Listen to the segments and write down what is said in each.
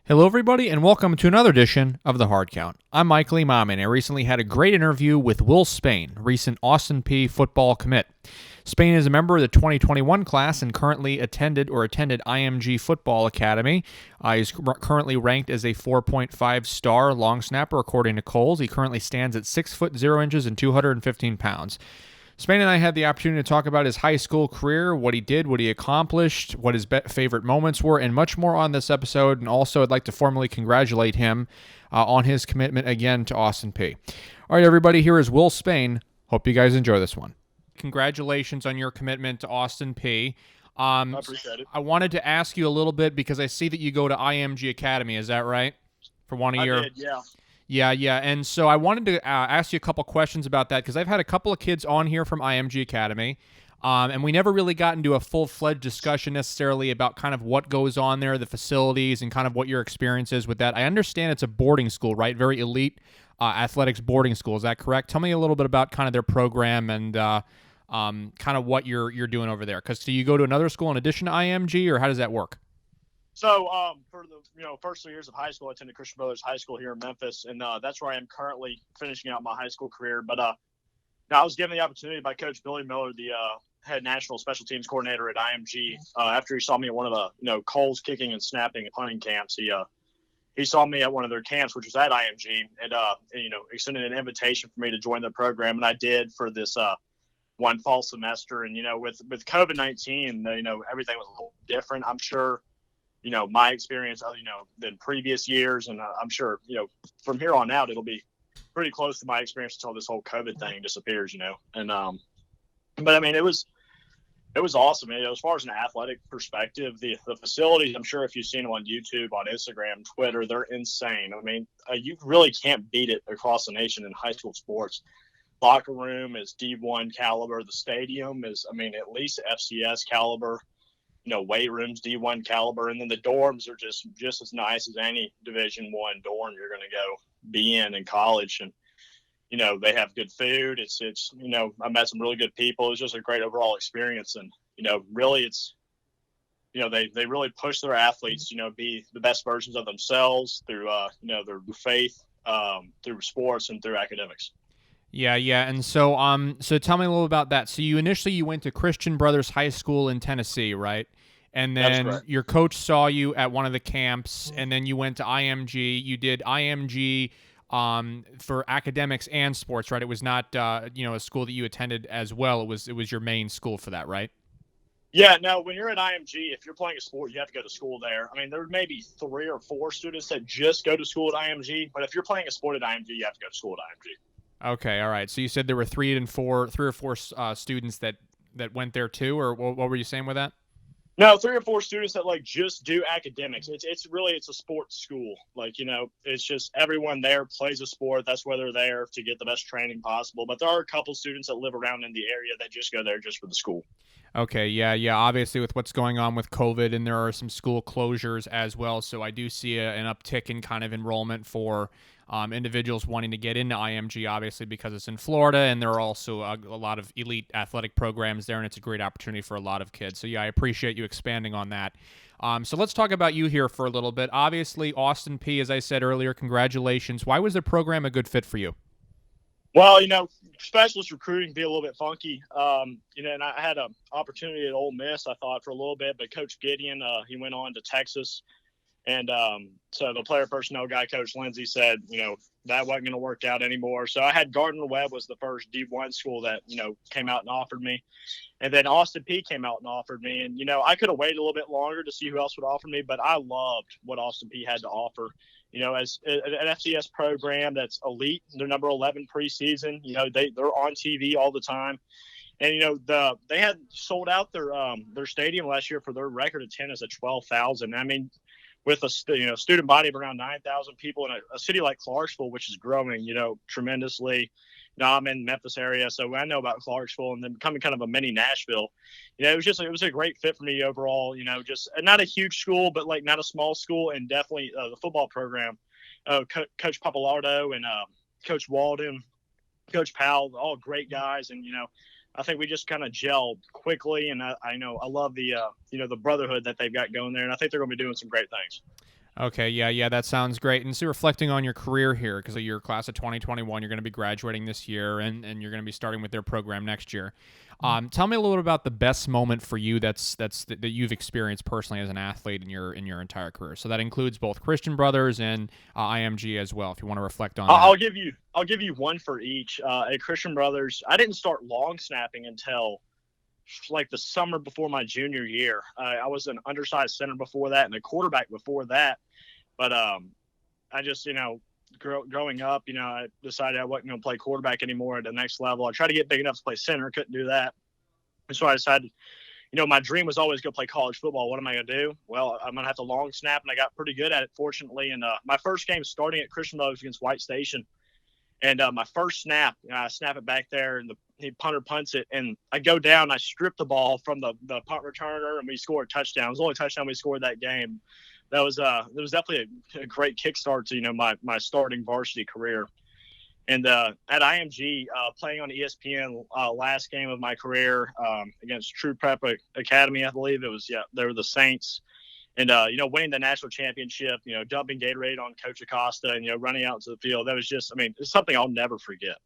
Hello, everybody, and welcome to another edition of The Hard Count. I'm Michael Emami, and I recently had a great interview with Will Spain, recent Austin Peay football commit. Spain is a member of the 2021 class and currently attended IMG Football Academy. He's currently ranked as a 4.5 star long snapper, according to Kohl. He currently stands at 6 foot 0 inches and 215 pounds. Spain and I had the opportunity to talk about his high school career, what he did, what he accomplished, what his favorite moments were, and much more on this episode. And also, I'd like to formally congratulate him on his commitment again to Austin Peay. All right, everybody, here is Will Spain. Hope you guys enjoy this one. Congratulations on your commitment to Austin Peay. I appreciate it. I wanted to ask you a little bit because I see that you go to IMG Academy. Is that right? For one of I your did, yeah. Yeah. And so I wanted to ask you a couple questions about that because I've had a couple of kids on here from IMG Academy, and we never really got into a full-fledged discussion necessarily about kind of what goes on there, the facilities, and kind of what your experience is with that. I understand it's a boarding school, right? Very elite athletics boarding school. Is that correct? Tell me a little bit about kind of their program and kind of what you're doing over there. Because do you go to another school in addition to IMG, or how does that work? So for the first 3 years of high school, I attended Christian Brothers High School here in Memphis, and that's where I am currently finishing out my high school career. But now I was given the opportunity by Coach Billy Miller, the head national special teams coordinator at IMG, after he saw me at one of the Kohl's kicking and snapping and punting camps. He saw me at one of their camps, which was at IMG, and extended an invitation for me to join the program, and I did for this one fall semester. And with COVID-19, everything was a little different. I'm sure. My experience, than previous years. And I'm sure, from here on out, it'll be pretty close to my experience until this whole COVID thing disappears, And, but I mean, it was awesome. As far as an athletic perspective, the facilities, I'm sure if you've seen them on YouTube, on Instagram, Twitter, they're insane. I mean, you really can't beat it across the nation in high school sports. Locker room is D1 caliber. The stadium is, at least FCS caliber. Weight rooms, D1 caliber, and then the dorms are just as nice as any Division I dorm you're going to go be in college. And they have good food. It's I met some really good people. It was just a great overall experience. And really, it's they really push their athletes be the best versions of themselves through their faith, through sports, and through academics. Yeah. And so tell me a little about that. So you went to Christian Brothers High School in Tennessee, right? And then your coach saw you at one of the camps, and then you went to IMG. You did IMG for academics and sports, right? It was not a school that you attended as well. It was your main school for that, right? Yeah, no, when you're at IMG, if you're playing a sport, you have to go to school there. There may be 3 or 4 students that just go to school at IMG, but if you're playing a sport at IMG, you have to go to school at IMG. Okay, all right. So you said there were 3 or 4 students that went there too, or what were you saying with that? No, 3 or 4 students that just do academics. It's a sports school. It's just everyone there plays a sport. That's why they're there, to get the best training possible. But there are a couple students that live around in the area that just go there just for the school. Okay, yeah. Obviously, with what's going on with COVID, and there are some school closures as well, so I do see an uptick in kind of enrollment for individuals wanting to get into IMG, obviously, because it's in Florida, and there are also a lot of elite athletic programs there, and it's a great opportunity for a lot of kids. So, yeah, I appreciate you expanding on that. So let's talk about you here for a little bit. Obviously, Austin Peay, as I said earlier, congratulations. Why was the program a good fit for you? Well, specialist recruiting can be a little bit funky. And I had an opportunity at Ole Miss, I thought, for a little bit, but Coach Gideon, he went on to Texas. And so the player personnel guy, Coach Lindsey, said, that wasn't going to work out anymore. So I had Gardner-Webb was the first D1 school that, came out and offered me. And then Austin Peay came out and offered me. And, I could have waited a little bit longer to see who else would offer me, but I loved what Austin Peay had to offer. As an FCS program that's elite, they're number 11 preseason. They're on TV all the time. And, they had sold out their stadium last year for their record attendance at 12,000. With a student body of around 9,000 people in a city like Clarksville, which is growing, tremendously. I'm in Memphis area, so I know about Clarksville, and then becoming kind of a mini Nashville. It was a great fit for me overall. Just not a huge school, but not a small school, and definitely the football program. Coach Papalardo and Coach Walden, Coach Powell, all great guys, and I think we just kind of gelled quickly, and I know I love the the brotherhood that they've got going there, and I think they're going to be doing some great things. Okay, yeah, that sounds great. And so reflecting on your career here, because your class of 2021, you're going to be graduating this year, and you're going to be starting with their program next year. Tell me a little bit about the best moment for you that you've experienced personally as an athlete in your entire career. So that includes both Christian Brothers and IMG as well. If you want to reflect on that. I'll give you one for each. At Christian Brothers, I didn't start long snapping until like the summer before my junior year. I was an undersized center before that and a quarterback before that. But I just, growing up, I decided I wasn't going to play quarterback anymore at the next level. I tried to get big enough to play center, couldn't do that. And so I decided, my dream was always going to play college football. What am I going to do? Well, I'm going to have to long snap, and I got pretty good at it, fortunately. And my first game starting at Christian Brothers against White Station. And my first snap, I snap it back there, and the punter punts it, and I go down. I strip the ball from the punt returner, and we scored a touchdown. It was the only touchdown we scored that game. That was definitely a great kickstart to my starting varsity career. And at IMG, playing on ESPN, last game of my career against True Prep Academy, I believe it was. Yeah, they were the Saints. And, winning the national championship, dumping Gatorade on Coach Acosta and, running out to the field, that was just, it's something I'll never forget.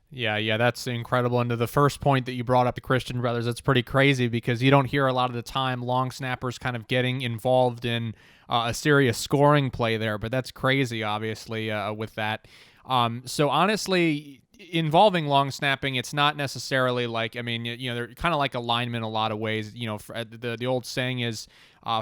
Yeah, that's incredible. And to the first point that you brought up, the Christian Brothers, that's pretty crazy because you don't hear a lot of the time long snappers kind of getting involved in a serious scoring play there, but that's crazy, obviously, with that. So honestly, involving long snapping, it's not necessarily like, they're kind of like a lineman in a lot of ways. The old saying is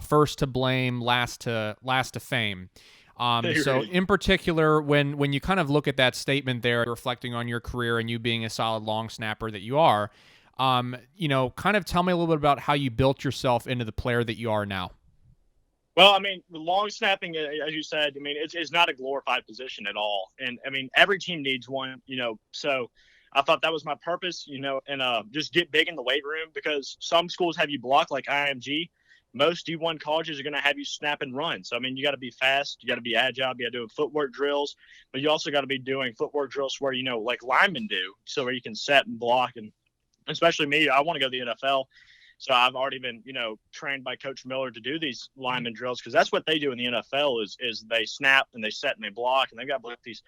first to blame, last to fame. So in particular, when you kind of look at that statement there, reflecting on your career and you being a solid long snapper that you are, kind of tell me a little bit about how you built yourself into the player that you are now. Well, long snapping, as you said, it's not a glorified position at all. And every team needs one, so I thought that was my purpose, and just get big in the weight room, because some schools have you block like IMG. Most D1 colleges are going to have you snap and run. So, you got to be fast. You got to be agile. You got to do footwork drills. But you also got to be doing footwork drills where, like linemen do, so where you can set and block. And especially me, I want to go to the NFL. So I've already been, trained by Coach Miller to do these lineman drills, because that's what they do in the NFL is they snap and they set and they block. And they've got like these,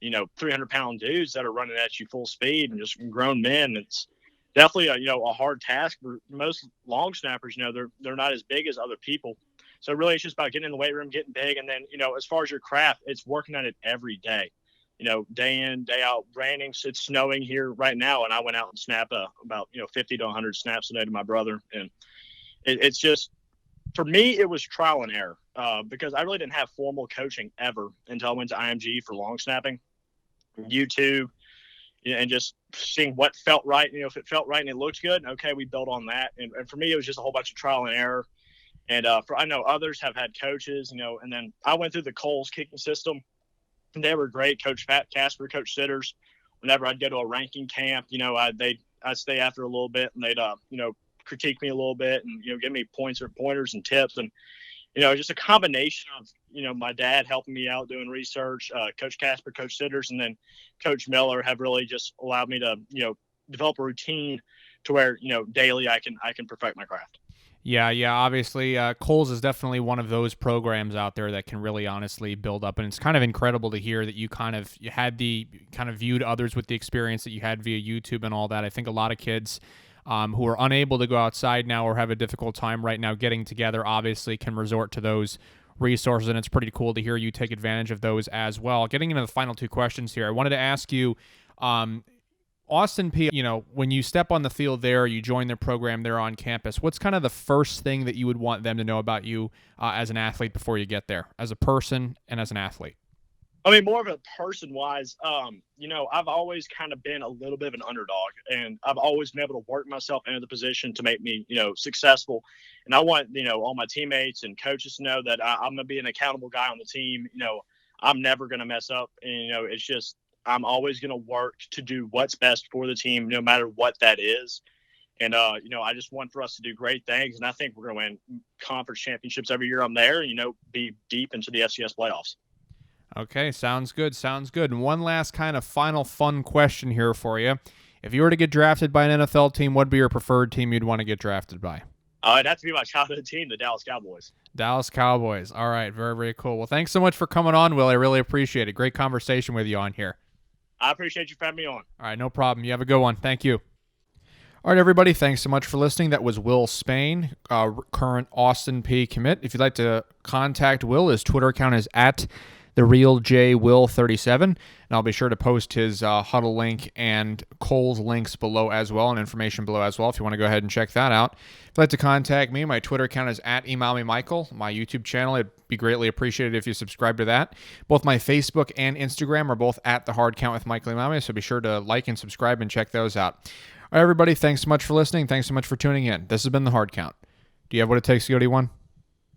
300-pound dudes that are running at you full speed, and just grown men. It's definitely a hard task for most long snappers. They're not as big as other people. So really it's just about getting in the weight room, getting big. And then, as far as your craft, it's working on it every day, day in, day out. Raining, it's snowing here right now. And I went out and snapped about, 50 to 100 snaps a day to my brother. And it's just, for me, it was trial and error because I really didn't have formal coaching ever until I went to IMG for long snapping. YouTube, and just seeing what felt right. If it felt right and it looked good, okay, we built on that. And for me, it was just a whole bunch of trial and error. And I know others have had coaches, and then I went through the Kohl's kicking system. And they were great. Coach Pat Casper, Coach Sitters. Whenever I'd go to a ranking camp, I'd stay after a little bit, and they'd critique me a little bit and give me pointers and tips. And just a combination of, my dad helping me out doing research, Coach Casper, Coach Sitters, and then Coach Miller have really just allowed me to, develop a routine to where, daily I can perfect my craft. Yeah. Obviously, Kohl's is definitely one of those programs out there that can really honestly build up. And it's kind of incredible to hear that you viewed others with the experience that you had via YouTube and all that. I think a lot of kids who are unable to go outside now or have a difficult time right now getting together obviously can resort to those resources, and it's pretty cool to hear you take advantage of those as well. Getting into the final two questions here, I wanted to ask you, Austin Peay, when you step on the field there, you join their program there on campus, what's kind of the first thing that you would want them to know about you as an athlete before you get there, as a person and as an athlete? More of a person-wise, I've always kind of been a little bit of an underdog, and I've always been able to work myself into the position to make me, successful. And I want, all my teammates and coaches to know that I'm going to be an accountable guy on the team. I'm never going to mess up. And, it's just I'm always going to work to do what's best for the team, no matter what that is. And, I just want for us to do great things. And I think we're going to win conference championships every year I'm there, be deep into the FCS playoffs. Okay, sounds good. And one last kind of final fun question here for you. If you were to get drafted by an NFL team, what would be your preferred team you'd want to get drafted by? It'd have to be my childhood team, the Dallas Cowboys. Dallas Cowboys. All right. Very, very cool. Well, thanks so much for coming on, Will. I really appreciate it. Great conversation with you on here. I appreciate you for having me on. All right. No problem. You have a good one. Thank you. All right, everybody. Thanks so much for listening. That was Will Spain, current Austin Peay commit. If you'd like to contact Will, his Twitter account is at TheRealJWill37, and I'll be sure to post his Huddle link and Kohl's links below as well, and information below as well, if you want to go ahead and check that out. If you'd like to contact me, my Twitter account is at Emami Michael. My YouTube channel, it'd be greatly appreciated if you subscribe to that. Both my Facebook and Instagram are both at The Hard Count with Michael Emami, so be sure to like and subscribe and check those out. All right, everybody, thanks so much for listening. Thanks so much for tuning in. This has been The Hard Count. Do you have what it takes to go D1?